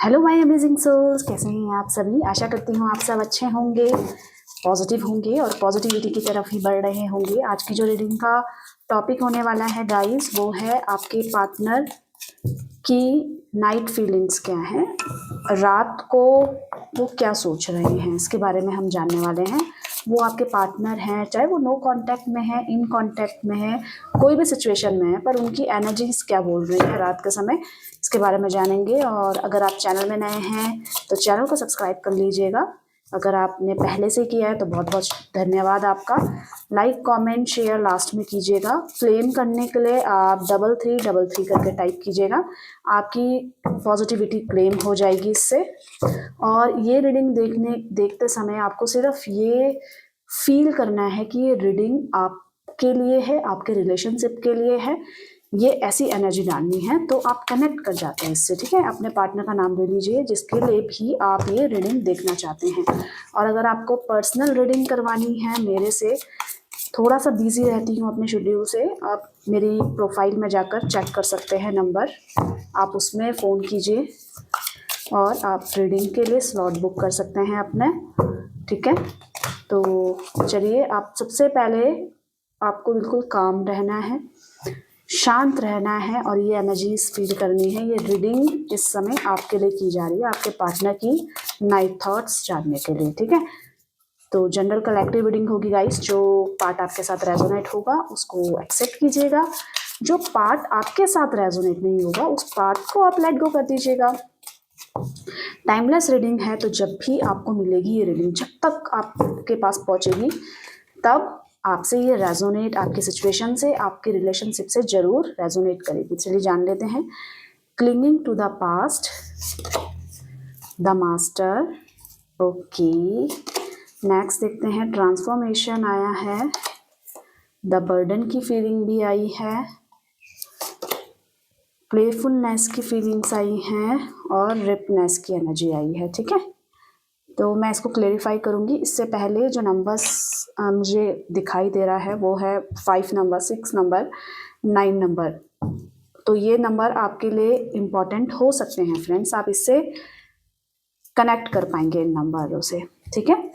Hello my amazing souls, कैसे हैं आप सभी। आशा करती हूँ आप सब अच्छे होंगे, पॉजिटिव होंगे और पॉजिटिविटी की तरफ ही बढ़ रहे होंगे। आज की जो रीडिंग का टॉपिक होने वाला है गाइस, वो है आपके पार्टनर की नाइट फीलिंग्स क्या हैं, रात को वो क्या सोच रहे हैं, इसके बारे में हम जानने वाले हैं। वो आपके पार्टनर हैं, चाहे वो नो कांटेक्ट में है, इन कांटेक्ट में है, कोई भी सिचुएशन में है, पर उनकी एनर्जीज क्या बोल रही है रात के समय, इसके बारे में जानेंगे। और अगर आप चैनल में नए हैं तो चैनल को सब्सक्राइब कर लीजिएगा। अगर आपने पहले से किया है तो बहुत बहुत धन्यवाद आपका। लाइक कमेंट शेयर लास्ट में कीजिएगा। क्लेम करने के लिए आप 3333 करके टाइप कीजिएगा, आपकी पॉजिटिविटी क्लेम हो जाएगी इससे। और ये रीडिंग देखते समय आपको सिर्फ ये फील करना है कि ये रीडिंग आपके लिए है, आपके रिलेशनशिप के लिए है। ये ऐसी एनर्जी डालनी है तो आप कनेक्ट कर जाते हैं इससे, ठीक है। अपने पार्टनर का नाम ले लीजिए जिसके लिए भी आप ये रीडिंग देखना चाहते हैं। और अगर आपको पर्सनल रीडिंग करवानी है मेरे से, थोड़ा सा बिजी रहती हूँ अपने शेड्यूल से, आप मेरी प्रोफाइल में जाकर चेक कर सकते हैं नंबर, आप उसमें फ़ोन कीजिए और आप रीडिंग के लिए स्लॉट बुक कर सकते हैं अपने, ठीक है। तो चलिए, आप सबसे पहले आपको बिल्कुल काम रहना है, शांत रहना है और ये एनर्जीज फील करनी है। ये रीडिंग इस समय आपके लिए की जा रही है, आपके पार्टनर की नाइट थॉट्स जानने के लिए, ठीक है। तो जनरल कलेक्टिव रीडिंग होगी गाइस। जो पार्ट आपके साथ रेजोनेट होगा उसको एक्सेप्ट कीजिएगा, जो पार्ट आपके साथ रेजोनेट नहीं होगा उस पार्ट को आप लेट गो कर दीजिएगा। टाइमलेस रीडिंग है, तो जब भी आपको मिलेगी ये रीडिंग, जब तक आपके पास पहुंचेगी तब आपसे ये रेजोनेट, आपकी सिचुएशन से, आपके रिलेशनशिप से जरूर रेजोनेट करेगी। चलिए जान लेते हैं। Clinging to the past, the master, okay. Next देखते हैं, ट्रांसफॉर्मेशन आया है, द बर्डन की फीलिंग भी आई है, प्लेफुलनेस की फीलिंग्स आई हैं और रिपनेस की एनर्जी आई है, ठीक है। तो मैं इसको क्लेरिफाई करूँगी। इससे पहले जो नंबर्स मुझे दिखाई दे रहा है वो है 5 नंबर, 6 नंबर, 9 नंबर। तो ये नंबर आपके लिए इम्पॉर्टेंट हो सकते हैं फ्रेंड्स, आप इससे कनेक्ट कर पाएंगे इन नंबरों से, ठीक है।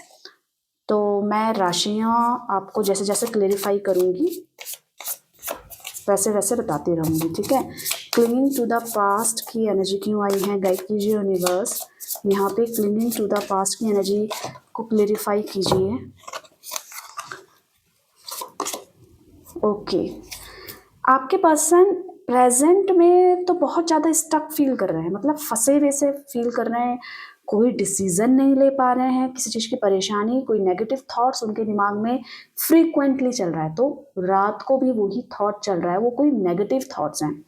तो मैं राशियाँ आपको जैसे जैसे क्लेरिफाई करूँगी वैसे वैसे बताती रहूँगी, ठीक है। क्लिंगिंग टू द पास्ट की एनर्जी क्यों आई है, गाइड कीजिए यूनिवर्स। यहाँ पे क्लिंगिंग टू द पास्ट की एनर्जी को क्लेरिफाई कीजिए। ओके, आपके पर्सन प्रेजेंट में तो बहुत ज़्यादा स्टक फील कर रहे हैं, मतलब फंसे हुए से फील कर रहे हैं, कोई डिसीजन नहीं ले पा रहे हैं, किसी चीज़ की परेशानी, कोई नेगेटिव थॉट्स उनके दिमाग में फ्रीक्वेंटली चल रहा है। तो रात को भी वही थॉट चल रहा है, वो कोई नेगेटिव थॉट्स हैं।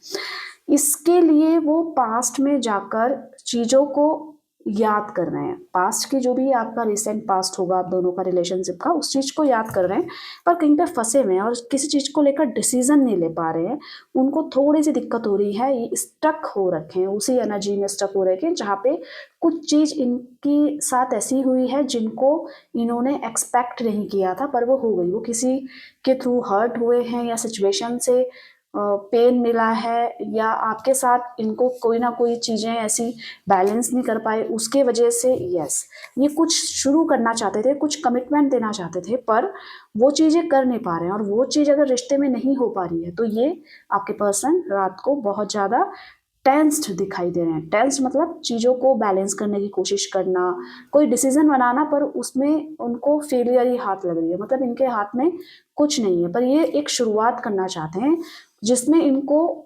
इसके लिए वो पास्ट में जाकर चीज़ों को याद कर रहे हैं, पास्ट की जो भी आपका रिसेंट पास्ट होगा आप दोनों का रिलेशनशिप का, उस चीज़ को याद कर रहे हैं, पर कहीं पे फंसे हुए हैं और किसी चीज़ को लेकर डिसीजन नहीं ले पा रहे हैं। उनको थोड़ी सी दिक्कत हो रही है, ये स्टक हो रखे हैं, उसी एनर्जी में स्टक हो रखे हैं जहाँ पे कुछ चीज़ इनकी साथ ऐसी हुई है जिनको इन्होंने एक्सपेक्ट नहीं किया था, पर वो हो गई। वो किसी के थ्रू हर्ट हुए हैं या सिचुएशन से पेन मिला है, या आपके साथ इनको कोई ना कोई चीज़ें ऐसी बैलेंस नहीं कर पाए, उसके वजह से यस ये कुछ शुरू करना चाहते थे, कुछ कमिटमेंट देना चाहते थे, पर वो चीज़ें कर नहीं पा रहे हैं। और वो चीज़ अगर रिश्ते में नहीं हो पा रही है तो ये आपके पर्सन रात को बहुत ज़्यादा टेंस्ड दिखाई दे रहे हैं। टेंस्ड मतलब चीज़ों को बैलेंस करने की कोशिश करना, कोई डिसीजन बनाना, पर उसमें उनको फेलियर ही हाथ लग रही है, मतलब इनके हाथ में कुछ नहीं है, पर ये एक शुरुआत करना चाहते हैं जिसमें इनको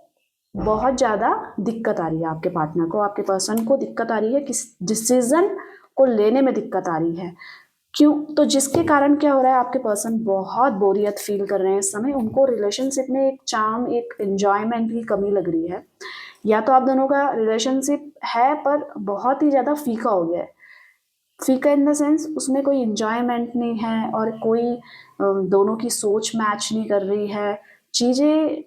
बहुत ज़्यादा दिक्कत आ रही है। आपके पार्टनर को, आपके पर्सन को दिक्कत आ रही है, किस डिसीजन को लेने में दिक्कत आ रही है। क्यों? तो जिसके कारण क्या हो रहा है, आपके पर्सन बहुत बोरियत फील कर रहे हैं इस समय, उनको रिलेशनशिप में एक चार्म, एक एंजॉयमेंट की कमी लग रही है। या तो आप दोनों का रिलेशनशिप है पर बहुत ही ज़्यादा फीका हो गया है, फीका इन द सेंस उसमें कोई इंजॉयमेंट नहीं है और कोई दोनों की सोच मैच नहीं कर रही है, चीज़ें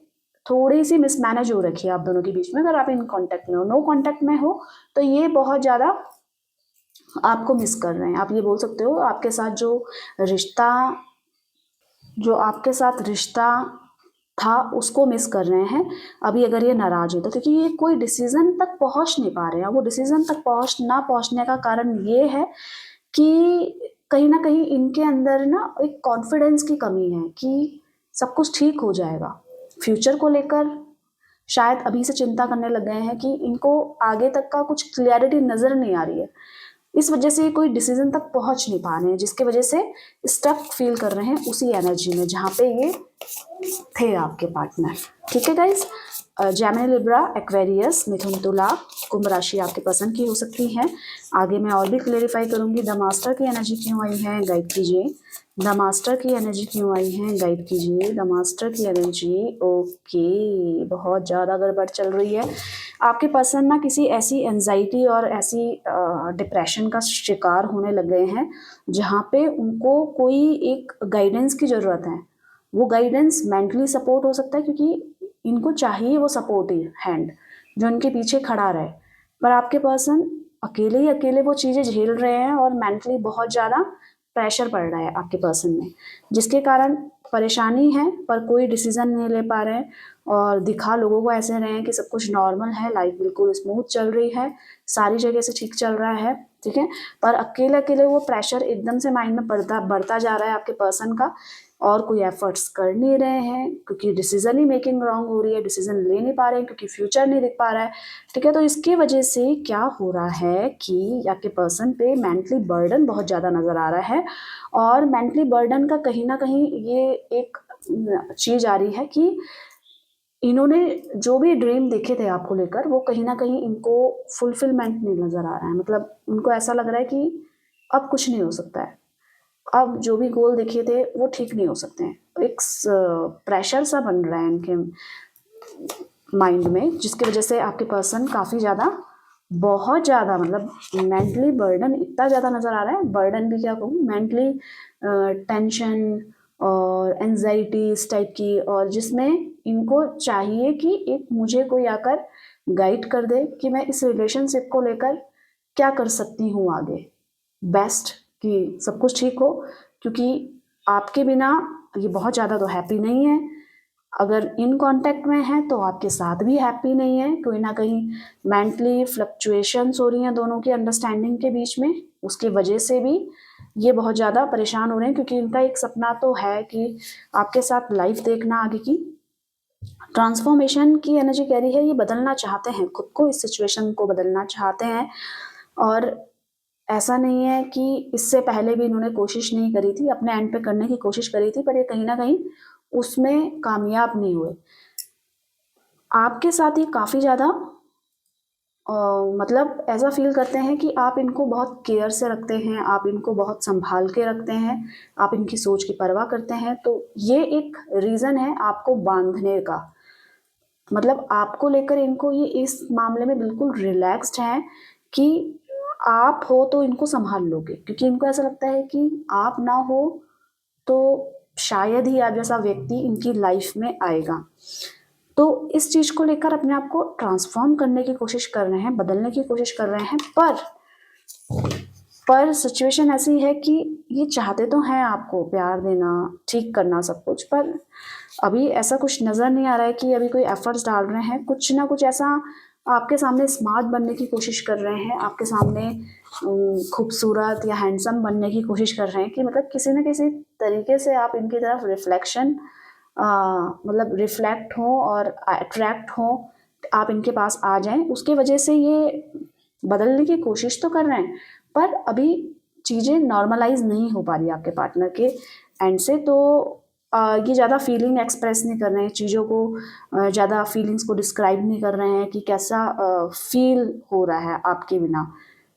थोड़ी सी मिसमैनेज हो रखी है आप दोनों के बीच में। अगर आप इन कांटेक्ट में हो, नो कांटेक्ट में हो, तो ये बहुत ज़्यादा आपको मिस कर रहे हैं। आप ये बोल सकते हो आपके साथ जो रिश्ता, जो आपके साथ रिश्ता था उसको मिस कर रहे हैं अभी अगर ये नाराज है तो, क्योंकि ये कोई डिसीजन तक पहुंच नहीं पा रहे हैं। वो डिसीजन तक पहुंचने का कारण ये है कि कहीं ना कहीं इनके अंदर ना एक कॉन्फिडेंस की कमी है कि सब कुछ ठीक हो जाएगा। फ्यूचर को लेकर शायद अभी से चिंता करने लग गए हैं कि इनको आगे तक का कुछ क्लियरिटी नजर नहीं आ रही है। इस वजह से कोई डिसीजन तक पहुंच नहीं पा रहे हैं, जिसके वजह से स्टक फील कर रहे हैं उसी एनर्जी में जहाँ पे ये थे आपके पार्टनर। ठीक है गाइस, जेमिनी, लिब्रा, एक्वेरियस, मिथुन, तुला, कुंभ राशि आपके पसंद की हो सकती है। आगे मैं और भी क्लेरिफाई करूंगी। द मास्टर की एनर्जी क्यों आई है, गाइड कीजिए। द मास्टर की एनर्जी क्यों आई है, गाइड कीजिए। द मास्टर की एनर्जी, ओके, बहुत ज़्यादा गड़बड़ चल रही है। आपके पर्सन ना किसी ऐसी एंजाइटी और ऐसी डिप्रेशन का शिकार होने लग गए हैं जहाँ पे उनको कोई एक गाइडेंस की ज़रूरत है। वो गाइडेंस मेंटली सपोर्ट हो सकता है, क्योंकि इनको चाहिए वो सपोर्टिव हैंड जो इनके पीछे खड़ा रहे। पर आपके पर्सन अकेले ही अकेले वो चीज़ें झेल रहे हैं और मेंटली बहुत ज़्यादा प्रेशर पड़ रहा है आपके पर्सन में, जिसके कारण परेशानी है पर कोई डिसीजन नहीं ले पा रहे हैं और दिखा लोगों को ऐसे रहे हैं कि सब कुछ नॉर्मल है, लाइफ बिल्कुल स्मूथ चल रही है, सारी जगह से ठीक चल रहा है। ठीक है, पर अकेले अकेले वो प्रेशर एकदम से माइंड में बढ़ता जा रहा है आपके पर्सन का, और कोई एफर्ट्स कर नहीं रहे हैं क्योंकि डिसीजन ही मेकिंग रॉन्ग हो रही है, डिसीजन ले नहीं पा रहे हैं क्योंकि फ्यूचर नहीं दिख पा रहा है। ठीक है, तो इसकी वजह से क्या हो रहा है कि आपके पर्सन पे मेंटली बर्डन बहुत ज़्यादा नज़र आ रहा है, और मेंटली बर्डन का कहीं ना कहीं ये एक चीज़ आ रही है कि इन्होंने जो भी ड्रीम देखे थे आपको लेकर वो कहीं ना कहीं इनको फुलफिलमेंट नहीं नज़र आ रहा है। मतलब उनको ऐसा लग रहा है कि अब कुछ नहीं हो सकता है, अब जो भी गोल देखे थे वो ठीक नहीं हो सकते हैं। एक प्रेशर सा बन रहा है इनके माइंड में, जिसकी वजह से आपके पर्सन काफ़ी ज़्यादा, बहुत ज़्यादा, मतलब मेंटली बर्डन इतना ज़्यादा नज़र आ रहा है, बर्डन भी क्या कहूँ, मेंटली टेंशन और एंजाइटी इस टाइप की, और जिसमें इनको चाहिए कि एक मुझे कोई आकर गाइड कर दे कि मैं इस रिलेशनशिप को लेकर क्या कर सकती हूँ आगे बेस्ट, कि सब कुछ ठीक हो, क्योंकि आपके बिना ये बहुत ज़्यादा तो हैप्पी नहीं है। अगर इन कांटेक्ट में है तो आपके साथ भी हैप्पी नहीं है, कोई ना कहीं मेंटली फ्लक्चुएशंस हो रही हैं दोनों की अंडरस्टैंडिंग के बीच में, उसकी वजह से भी ये बहुत ज़्यादा परेशान हो रहे हैं, क्योंकि इनका एक सपना तो है कि आपके साथ लाइफ देखना आगे की। ट्रांसफॉर्मेशन की एनर्जी कह रही है, ये बदलना चाहते हैं खुद को, इस सिचुएशन को बदलना चाहते हैं, और ऐसा नहीं है कि इससे पहले भी इन्होंने कोशिश नहीं करी थी, अपने एंड पे करने की कोशिश करी थी, पर ये कहीं ना कहीं उसमें कामयाब नहीं हुए। आपके साथ ये काफ़ी ज़्यादा मतलब ऐसा फील करते हैं कि आप इनको बहुत केयर से रखते हैं, आप इनको बहुत संभाल के रखते हैं, आप इनकी सोच की परवाह करते हैं, तो ये एक रीज़न है आपको बांधने का। मतलब आपको लेकर इनको ये इस मामले में बिल्कुल रिलैक्स्ड हैं कि आप हो तो इनको संभाल लोगे, क्योंकि इनको ऐसा लगता है कि आप ना हो तो शायद ही आप जैसा व्यक्ति इनकी लाइफ में आएगा। तो इस चीज़ को लेकर अपने आप को ट्रांसफॉर्म करने की कोशिश कर रहे हैं, बदलने की कोशिश कर रहे हैं, पर सिचुएशन ऐसी है कि ये चाहते तो हैं आपको प्यार देना, ठीक करना सब कुछ, पर अभी ऐसा कुछ नज़र नहीं आ रहा है कि अभी कोई एफर्ट्स डाल रहे हैं, कुछ ना कुछ ऐसा आपके सामने स्मार्ट बनने की कोशिश कर रहे हैं, आपके सामने खूबसूरत या हैंडसम बनने की कोशिश कर रहे हैं, कि मतलब किसी न किसी तरीके से आप इनकी तरफ मतलब रिफ्लेक्ट हो और अट्रैक्ट हो, आप इनके पास आ जाएं, उसके वजह से ये बदलने की कोशिश तो कर रहे हैं, पर अभी चीज़ें नॉर्मलाइज नहीं हो पा रही आपके पार्टनर के एंड से। तो ये ज़्यादा फीलिंग एक्सप्रेस नहीं कर रहे हैं, चीज़ों को ज़्यादा फीलिंग्स को डिस्क्राइब नहीं कर रहे हैं कि कैसा फील हो रहा है आपके बिना,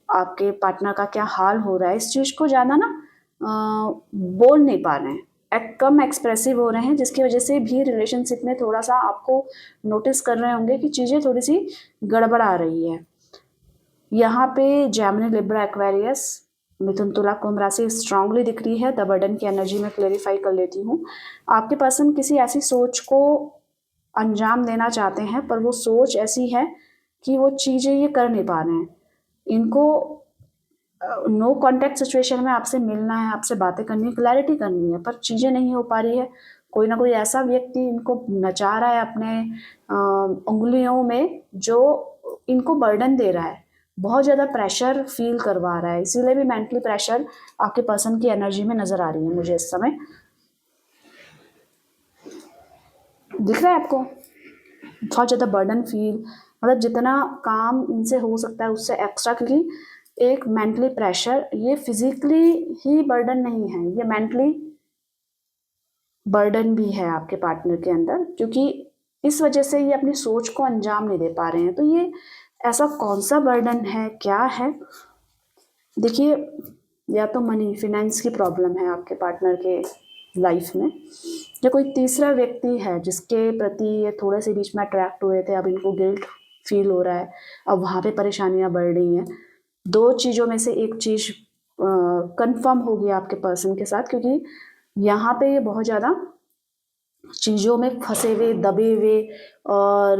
आपके पार्टनर का क्या हाल हो रहा है, इस चीज़ को ज़्यादा ना बोल नहीं पा रहे हैं, कम एक्सप्रेसिव हो रहे हैं, जिसकी वजह से भी रिलेशनशिप में थोड़ा सा आपको नोटिस कर रहे होंगे कि चीज़ें थोड़ी सी गड़बड़ आ रही है। यहाँ पे जेमिनी, लिब्रा, एक्वेरियस, मिथुन, तुला, कुंभ राशि स्ट्रांगली दिख रही है। द बर्डन की एनर्जी में क्लेरिफाई कर लेती हूँ। आपके पर्सन किसी ऐसी सोच को अंजाम देना चाहते हैं, पर वो सोच ऐसी है कि वो चीज़ें ये कर नहीं पा रहे हैं। इनको नो कॉन्टैक्ट सिचुएशन में आपसे मिलना है, आपसे बातें करनी है, क्लैरिटी करनी है, पर चीज़ें नहीं हो पा रही है, कोई ना कोई ऐसा व्यक्ति इनको नचा रहा है अपने उंगलियों में, जो इनको बर्डन दे रहा है, बहुत ज़्यादा प्रेशर फील करवा रहा है। इसीलिए भी मेंटली प्रेशर आपके पर्सन की एनर्जी में नज़र आ रही है मुझे इस समय। दिख रहा है आपको? बहुत ज़्यादा बर्डन फील, मतलब जितना काम इनसे हो सकता है उससे एक्स्ट्रा, क्योंकि एक मेंटली प्रेशर, ये फिजिकली ही बर्डन नहीं है, ये मेंटली बर्डन भी है आपके पार्टनर के अंदर, क्योंकि इस वजह से ये अपनी सोच को अंजाम नहीं दे पा रहे हैं। तो ये ऐसा कौन सा बर्डन है, क्या है? देखिए, या तो मनी फिनेंस की प्रॉब्लम है आपके पार्टनर के लाइफ में, या कोई तीसरा व्यक्ति है जिसके प्रति ये थोड़े से बीच में अट्रैक्ट हुए थे, अब इनको गिल्ट फील हो रहा है, अब वहाँ पे परेशानियाँ बढ़ रही हैं। दो चीज़ों में से एक चीज़ कंफर्म हो गया आपके पर्सन के साथ, क्योंकि यहाँ पे ये बहुत ज़्यादा चीज़ों में फंसे हुए, दबे हुए और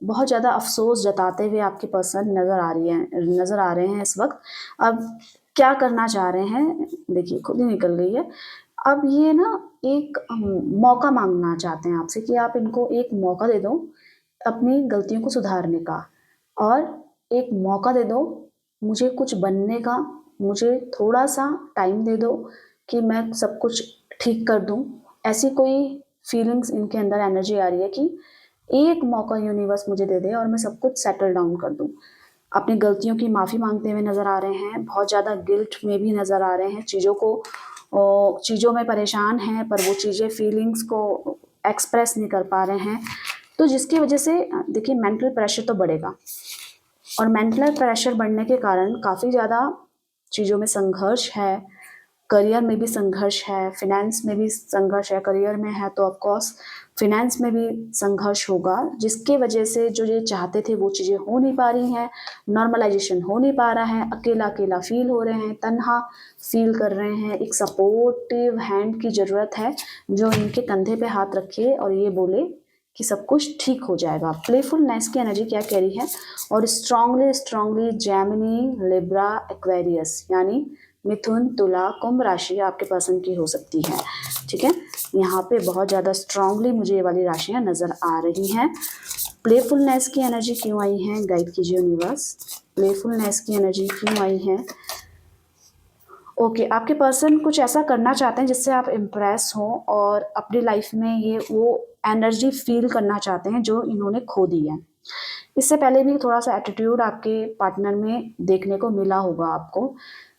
बहुत ज़्यादा अफसोस जताते हुए आपके पर्सन नज़र आ रहे हैं इस वक्त। अब क्या करना चाह रहे हैं, देखिए खुद ही निकल गई है। अब ये ना एक मौका मांगना चाहते हैं आपसे कि आप इनको एक मौका दे दो अपनी गलतियों को सुधारने का, और एक मौका दे दो मुझे कुछ बनने का, मुझे थोड़ा सा टाइम दे दो कि मैं सब कुछ ठीक कर दूं। ऐसी कोई फीलिंग्स इनके अंदर एनर्जी आ रही है कि एक मौका यूनिवर्स मुझे दे दे और मैं सब कुछ सेटल डाउन कर दूं। अपनी गलतियों की माफ़ी मांगते हुए नज़र आ रहे हैं, बहुत ज़्यादा गिल्ट में भी नज़र आ रहे हैं, चीज़ों में परेशान हैं, पर वो चीज़ें फीलिंग्स को एक्सप्रेस नहीं कर पा रहे हैं। तो जिसकी वजह से देखिए मेंटल प्रेशर तो बढ़ेगा, और मेंटल प्रेशर बढ़ने के कारण काफ़ी ज़्यादा चीज़ों में संघर्ष है, करियर में भी संघर्ष है, फिनेंस में भी संघर्ष है। करियर में है तो ऑफकोर्स फिनेंस में भी संघर्ष होगा, जिसके वजह से जो ये चाहते थे वो चीज़ें हो नहीं पा रही हैं, नॉर्मलाइजेशन हो नहीं पा रहा है, अकेला अकेला फील हो रहे हैं, तन्हा फील कर रहे हैं। एक सपोर्टिव हैंड की ज़रूरत है जो इनके कंधे पे हाथ रखे और ये बोले कि सब कुछ ठीक हो जाएगा। प्लेफुलनेस की एनर्जी क्या कह रही है, और स्ट्रांगली जेमिनी, लिब्रा, एक्वेरियस, यानी मिथुन, तुला, कुंभ राशि आपके पर्सन की हो सकती है। ठीक है, यहाँ पे बहुत ज़्यादा स्ट्रांगली मुझे ये वाली राशियाँ नज़र आ रही हैं। प्लेफुलनेस की एनर्जी क्यों आई है, गाइड कीजिए यूनिवर्स। प्लेफुलनेस की एनर्जी क्यों आई है? ओके, आपके पर्सन कुछ ऐसा करना चाहते हैं जिससे आप इम्प्रेस हो, और अपनी लाइफ में ये वो एनर्जी फील करना चाहते हैं जो इन्होंने खो दी है। इससे पहले भी थोड़ा सा एटीट्यूड आपके पार्टनर में देखने को मिला होगा आपको,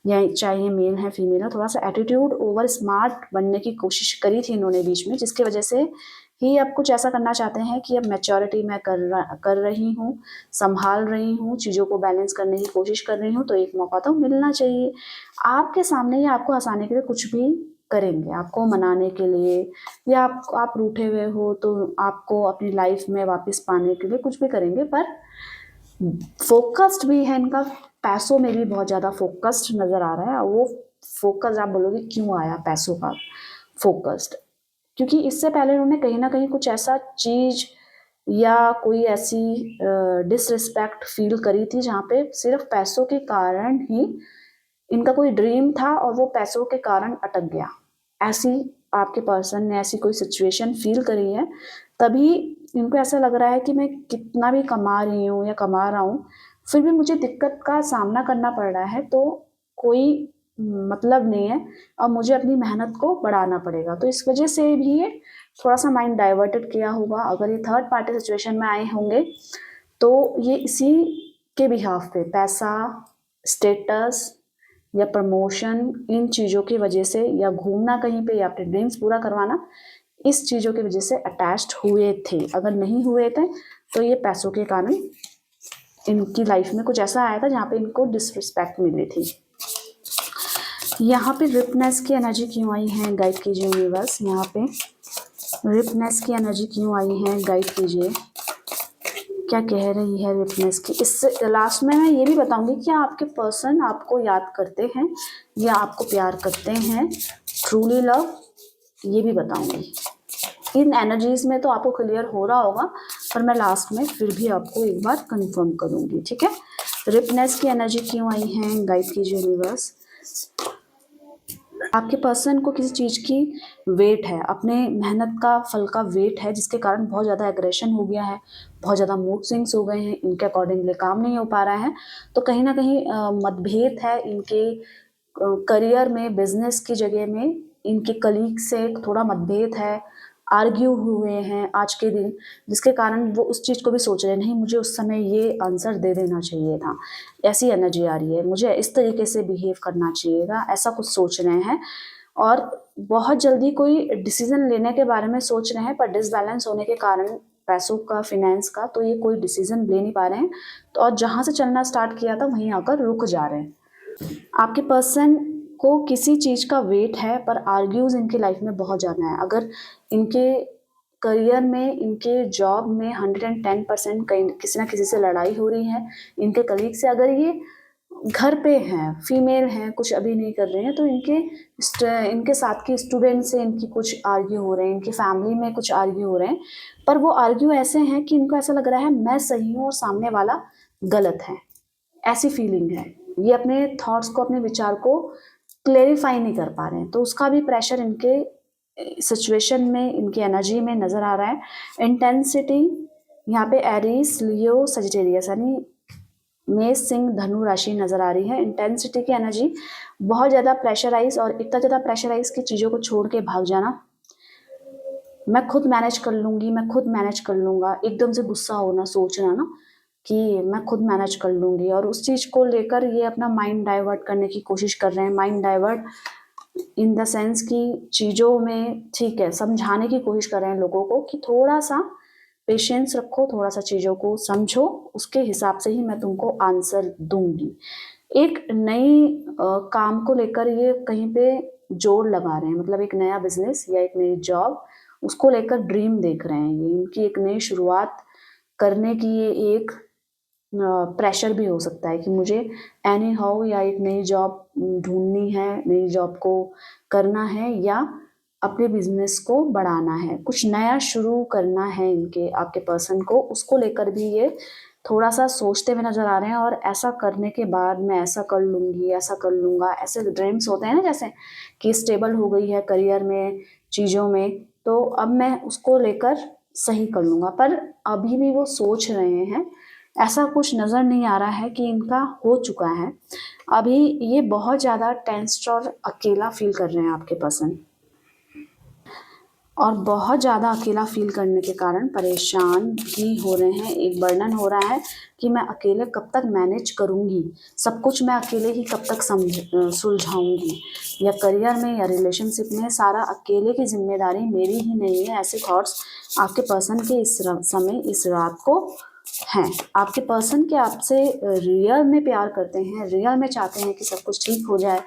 या चाहे मेल है फीमेल है, थोड़ा सा एटीट्यूड, ओवर स्मार्ट बनने की कोशिश करी थी इन्होंने बीच में, जिसकी वजह से ही अब कुछ ऐसा करना चाहते हैं कि अब मैच्योरिटी मैं कर रही हूँ, संभाल रही हूँ, चीज़ों को बैलेंस करने की कोशिश कर रही हूँ, तो एक मौका तो मिलना चाहिए। आपके सामने ही आपको हंसाने के लिए कुछ भी करेंगे, आपको मनाने के लिए, या आप रूठे हुए हो तो आपको अपनी लाइफ में वापस पाने के लिए कुछ भी करेंगे। पर फोकस्ड भी है इनका, पैसों में भी बहुत ज़्यादा फोकस्ड नज़र आ रहा है। वो फोकस आप बोलोगे क्यों आया पैसों का फोकस्ड, क्योंकि इससे पहले उन्होंने कहीं ना कहीं कुछ ऐसा चीज़ या कोई ऐसी डिसरिस्पेक्ट फील करी थी जहाँ पे सिर्फ पैसों के कारण ही इनका कोई ड्रीम था और वो पैसों के कारण अटक गया। ऐसी आपके पर्सन ने ऐसी कोई सिचुएशन फील करी है, तभी इनको ऐसा लग रहा है कि मैं कितना भी कमा रही हूँ या कमा रहा हूँ, फिर भी मुझे दिक्कत का सामना करना पड़ रहा है, तो कोई मतलब नहीं है, अब मुझे अपनी मेहनत को बढ़ाना पड़ेगा। तो इस वजह से भी ये थोड़ा सा माइंड डाइवर्टेड किया होगा। अगर ये थर्ड पार्टी सिचुएशन में आए होंगे तो ये इसी के बिहाफ पे पैसा, स्टेटस या प्रमोशन, इन चीज़ों की वजह से, या घूमना कहीं पे, या अपने ड्रीम्स पूरा करवाना, इस चीज़ों की वजह से अटैच्ड हुए थे। अगर नहीं हुए थे तो ये पैसों के कारण इनकी लाइफ में कुछ ऐसा आया था जहाँ पे इनको डिसरिस्पेक्ट मिली थी। यहाँ पे रिपनेस की एनर्जी क्यों आई है, गाइड कीजिए यूनिवर्स। यहाँ पे रिपनेस की एनर्जी क्यों आई है, गाइड कीजिए, क्या कह रही है रिपनेस की। इससे लास्ट में मैं ये भी बताऊंगी कि आपके पर्सन आपको याद करते हैं या आपको प्यार करते हैं, ट्रूली लव, ये भी बताऊंगी। इन एनर्जीज में तो आपको क्लियर हो रहा होगा, पर मैं लास्ट में फिर भी आपको एक बार कंफर्म करूंगी। ठीक है, रिपनेस की एनर्जी क्यों आई है, गाइड कीजिए यूनिवर्स। आपके पर्सन को किसी चीज़ की वेट है, अपने मेहनत का फल का वेट है, जिसके कारण बहुत ज़्यादा एग्रेशन हो गया है, बहुत ज़्यादा मूड स्विंग्स हो गए हैं, इनके अकॉर्डिंगली काम नहीं हो पा रहा है। तो कहीं न कहीं मतभेद है इनके करियर में, बिज़नेस की जगह में, इनके कलीग से थोड़ा मतभेद है, आर्ग्यू हुए हैं आज के दिन, जिसके कारण वो उस चीज़ को भी सोच रहे हैं, नहीं मुझे उस समय ये आंसर दे देना चाहिए था, ऐसी एनर्जी आ रही है, मुझे इस तरीके से बिहेव करना चाहिए था, ऐसा कुछ सोच रहे हैं। और बहुत जल्दी कोई डिसीज़न लेने के बारे में सोच रहे हैं, पर डिसबैलेंस होने के कारण पैसों का, फाइनेंस का, तो ये कोई डिसीज़न ले नहीं पा रहे हैं। तो और जहाँ से चलना स्टार्ट किया था वहीं आकर रुक जा रहे हैं। आपके पर्सन को किसी चीज़ का वेट है, पर आर्ग्यूज़ इनकी लाइफ में बहुत ज़्यादा है। अगर इनके करियर में, इनके जॉब में 110% कहीं किसी न किसी से लड़ाई हो रही है, इनके कलीग से, अगर ये घर पे हैं, फीमेल हैं, कुछ अभी नहीं कर रहे हैं, तो इनके साथ के स्टूडेंट से इनकी कुछ आर्ग्यू हो रहे हैं, इनकी फैमिली में कुछ आर्ग्यू हो रहे हैं, पर वो आर्ग्यू ऐसे हैं कि इनको ऐसा लग रहा है मैं सही हूँ और सामने वाला गलत है, ऐसी फीलिंग है। ये अपने थॉट्स को, अपने विचार को क्लेरिफाई नहीं कर पा रहे हैं, तो उसका भी प्रेशर इनके सिचुएशन में, इनकी एनर्जी में नज़र आ रहा है। इंटेंसिटी यहाँ पे एरीज, लियो, सजिटेरियस यानी मेष, सिंह, धनु राशि नज़र आ रही है। इंटेंसिटी की एनर्जी बहुत ज़्यादा प्रेशराइज, और इतना ज़्यादा प्रेशराइज की चीज़ों को छोड़ के भाग जाना, मैं खुद मैनेज कर लूँगी, मैं खुद मैनेज कर लूँगा, एकदम से गुस्सा होना, सोचना ना कि मैं खुद मैनेज कर लूँगी, और उस चीज़ को लेकर ये अपना माइंड डाइवर्ट करने की कोशिश कर रहे हैं। Mind divert in the sense कि चीज़ों में, ठीक है, समझाने की कोशिश कर रहे हैं लोगों को कि थोड़ा सा पेशेंस रखो, थोड़ा सा चीज़ों को समझो, उसके हिसाब से ही मैं तुमको आंसर दूंगी। एक नई काम को लेकर ये कहीं पे जोर लगा रहे हैं, मतलब एक नया बिजनेस या एक नई जॉब, उसको लेकर ड्रीम देख रहे हैं। ये इनकी एक नई शुरुआत करने की ये एक प्रेशर भी हो सकता है कि मुझे एनी हाउ या एक नई जॉब ढूंढनी है, नई जॉब को करना है, या अपने बिजनेस को बढ़ाना है, कुछ नया शुरू करना है इनके, आपके पर्सन को, उसको लेकर भी ये थोड़ा सा सोचते हुए नजर आ रहे हैं। और ऐसा करने के बाद मैं ऐसा कर लूँगी, ऐसा कर लूँगा, ऐसे ड्रीम्स होते हैं ना, जैसे कि स्टेबल हो गई है करियर में, चीज़ों में, तो अब मैं उसको लेकर सही कर लूँगा। पर अभी भी वो सोच रहे हैं, ऐसा कुछ नज़र नहीं आ रहा है कि इनका हो चुका है। अभी ये बहुत ज़्यादा टेंस्ड और अकेला फील कर रहे हैं आपके पर्सन, और बहुत ज़्यादा अकेला फील करने के कारण परेशान भी हो रहे हैं। एक बर्डन हो रहा है कि मैं अकेले कब तक मैनेज करूँगी, सब कुछ मैं अकेले ही कब तक सुलझाऊँगी, या करियर में या रिलेशनशिप में सारा अकेले की जिम्मेदारी मेरी ही नहीं है। ऐसे थॉट्स आपके पर्सन के इस समय, इस रात को हैं। आपके पर्सन के आपसे रियल में प्यार करते हैं, रियल में चाहते हैं कि सब कुछ ठीक हो जाए,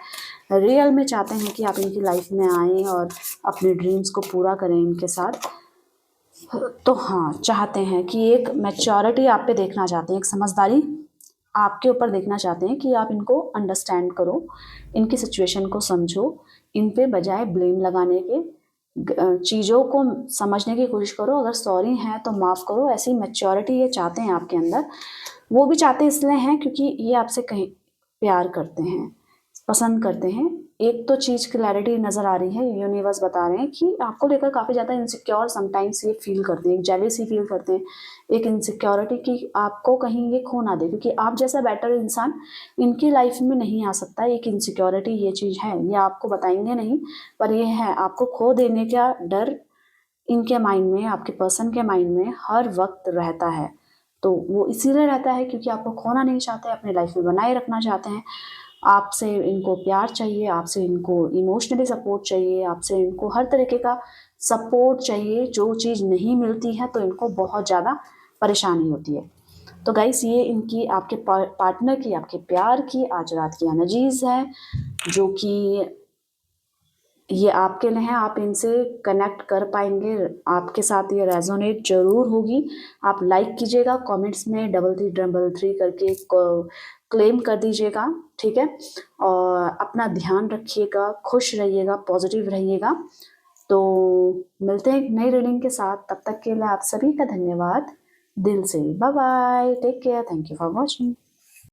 रियल में चाहते हैं कि आप इनकी लाइफ में आएँ और अपने ड्रीम्स को पूरा करें इनके साथ। तो हाँ, चाहते हैं कि एक मैच्योरिटी आप पे देखना चाहते हैं, एक समझदारी आपके ऊपर देखना चाहते हैं कि आप इनको अंडरस्टैंड करो, इनकी सिचुएशन को समझो, इन पे बजाय ब्लेम लगाने के चीज़ों को समझने की कोशिश करो। अगर सॉरी हैं तो माफ़ करो, ऐसी मैच्योरिटी ये चाहते हैं आपके अंदर। वो भी चाहते इसलिए हैं क्योंकि ये आपसे कहीं प्यार करते हैं, पसंद करते हैं। एक तो चीज़ क्लैरिटी नज़र आ रही है, यूनिवर्स बता रहे हैं कि आपको लेकर काफ़ी ज़्यादा इनसिक्योर समटाइम्स ये फील करते हैं, एक जेलसी फील करते हैं, एक इनसिक्योरिटी कि आपको कहीं ये खो ना दे, क्योंकि आप जैसा बेटर इंसान इनकी लाइफ में नहीं आ सकता। एक इनसिक्योरिटी ये चीज़ है, ये आपको बताएंगे नहीं, पर ये है, आपको खो देने का डर इनके माइंड में, आपके पर्सन के माइंड में हर वक्त रहता है। तो वो इसीलिए रहता है क्योंकि आपको खोना नहीं चाहते, अपनी लाइफ में बनाए रखना चाहते हैं। आपसे इनको प्यार चाहिए, आपसे इनको इमोशनली सपोर्ट चाहिए, आपसे इनको हर तरीके का सपोर्ट चाहिए। जो चीज़ नहीं मिलती है तो इनको बहुत ज़्यादा परेशानी होती है। तो गाइस, ये इनकी, आपके पार्टनर की, आपके प्यार की आज रात की एनर्जीज है, जो कि ये आपके लिए हैं। आप इनसे कनेक्ट कर पाएंगे, आपके साथ ये रेजोनेट जरूर होगी। आप लाइक कीजिएगा, कमेंट्स में 3333 करके क्लेम कर दीजिएगा, ठीक है। और अपना ध्यान रखिएगा, खुश रहिएगा, पॉजिटिव रहिएगा। तो मिलते हैं एक नई रीडिंग के साथ, तब तक के लिए आप सभी का धन्यवाद दिल से। Bye bye, take care, thank you for watching.